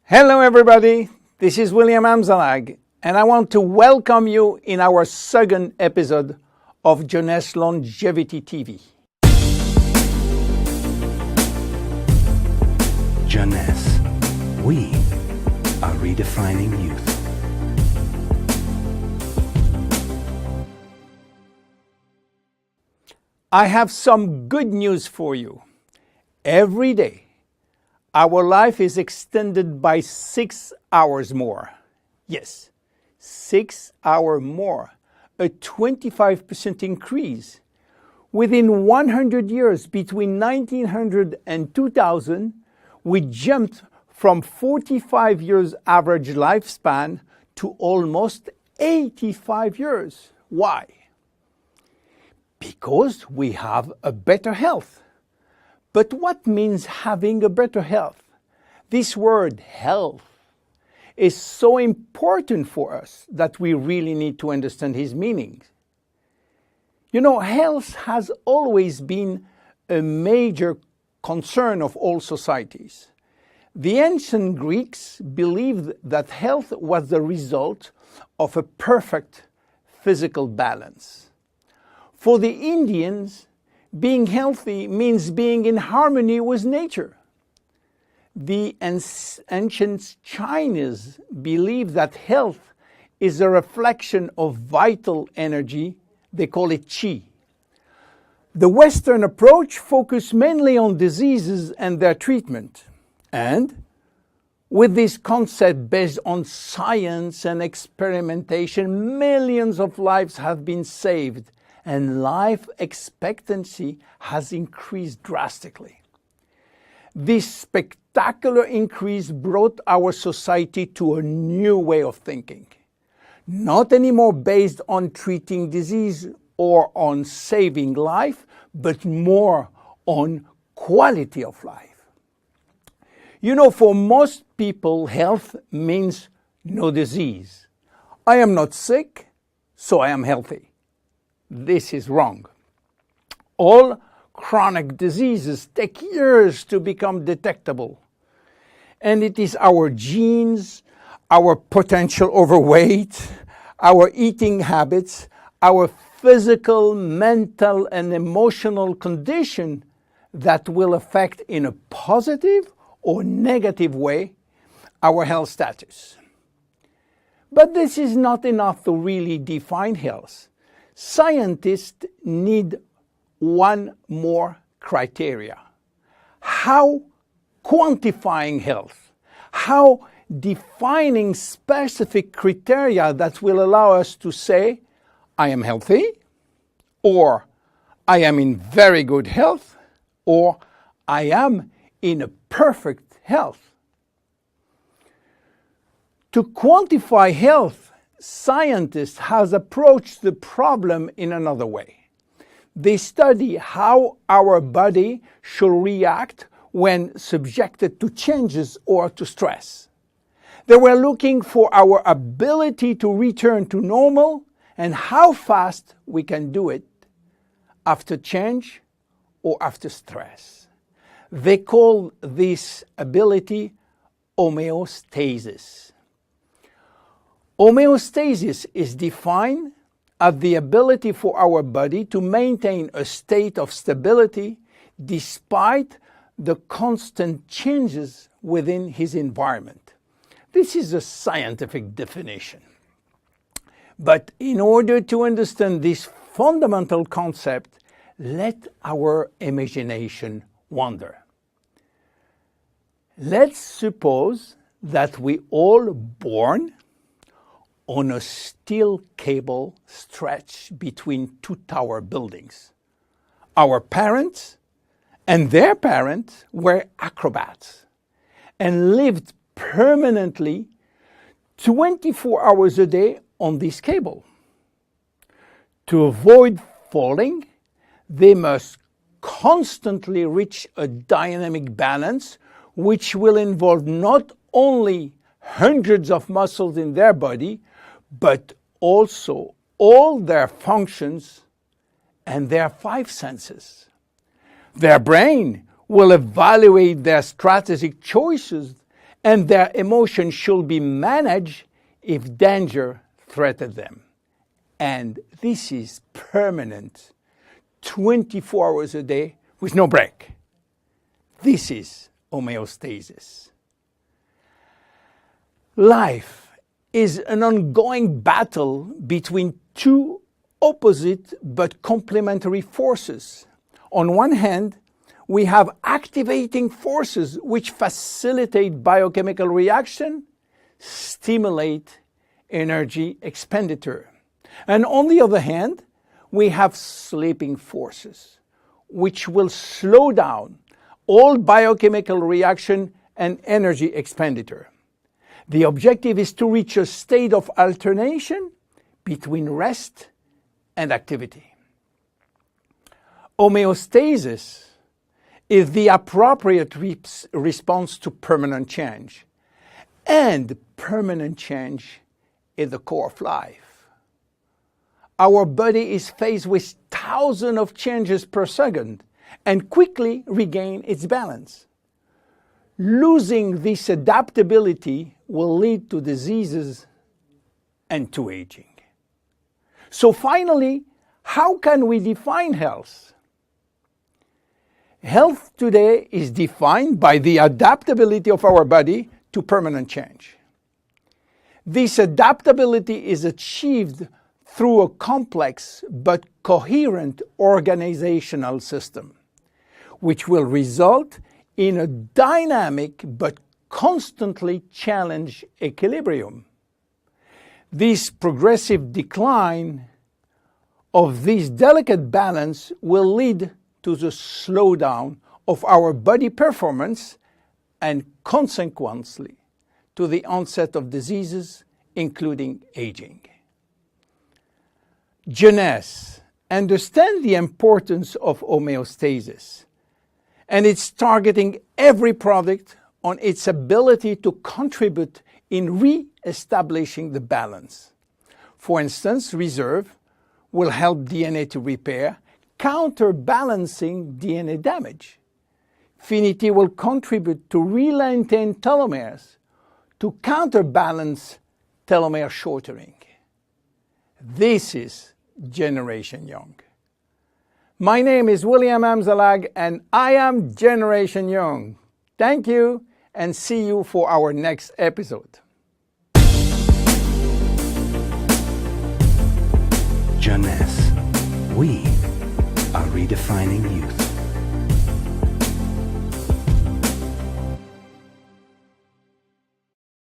Hello everybody, this is William Amzalag, and I want to welcome you in our second episode of Jeunesse Longevity TV. Jeunesse, we are redefining youth. I have some good news for you. Every day, our life is extended by 6 hours more. Yes, 6 hours more, a 25% increase. Within 100 years, between 1900 and 2000, we jumped from 45 years average lifespan to almost 85 years. Why? Because we have a better health. But what means having a better health? This word health is so important for us that we really need to understand his meaning. You know, health has always been a major concern of all societies. The ancient Greeks believed that health was the result of a perfect physical balance. For the Indians, being healthy means being in harmony with nature. The ancient Chinese believe that health is a reflection of vital energy. They call it qi. The Western approach focuses mainly on diseases and their treatment. And with this concept based on science and experimentation, millions of lives have been saved and life expectancy has increased drastically. This spectacular increase brought our society to a new way of thinking, not anymore based on treating disease or on saving life, but more on quality of life. You know, for most people, health means no disease. I am not sick, so I am healthy. This is wrong. All chronic diseases take years to become detectable. And it is our genes, our potential overweight, our eating habits, our physical, mental, and emotional condition that will affect in a positive or negative way our health status. But this is not enough to really define health. Scientists need one more criteria. How quantifying health, how defining specific criteria that will allow us to say, I am healthy, or I am in very good health, or I am in a perfect health. To quantify health, scientists have approached the problem in another way. They study how our body should react when subjected to changes or to stress. They were looking for our ability to return to normal and how fast we can do it after change or after stress. They call this ability homeostasis. Homeostasis is defined as the ability for our body to maintain a state of stability despite the constant changes within his environment. This is a scientific definition. But in order to understand this fundamental concept, let our imagination wander. Let's suppose that we all born on a steel cable stretched between two tower buildings. Our parents and their parents were acrobats and lived permanently 24 hours a day on this cable. To avoid falling, they must constantly reach a dynamic balance, which will involve not only hundreds of muscles in their body, but also all their functions and their 5 senses. Their brain will evaluate their strategic choices and their emotions should be managed if danger threatens them. And this is permanent, 24 hours a day with no break. This is homeostasis. Life is an ongoing battle between two opposite but complementary forces. On one hand, we have activating forces which facilitate biochemical reaction, stimulate energy expenditure. And on the other hand, we have sleeping forces which will slow down all biochemical reaction and energy expenditure. The objective is to reach a state of alternation between rest and activity. Homeostasis is the appropriate response to permanent change. And permanent change is the core of life. Our body is faced with thousands of changes per second and quickly regain its balance. Losing this adaptability will lead to diseases and to aging. So finally, how can we define health? Health today is defined by the adaptability of our body to permanent change. This adaptability is achieved through a complex but coherent organizational system, which will result in a dynamic but constantly challenged equilibrium. This progressive decline of this delicate balance will lead to the slowdown of our body performance and consequently to the onset of diseases, including aging. Jeunesse understands the importance of homeostasis, and it's targeting every product on its ability to contribute in re-establishing the balance. For instance, Reserve will help DNA to repair, counterbalancing DNA damage. Finity will contribute to re-lengthen telomeres to counterbalance telomere shortening. This is Generation Young. My name is William Amzalag and I am Generation Young. Thank you and see you for our next episode. Jeunesse. We are redefining youth.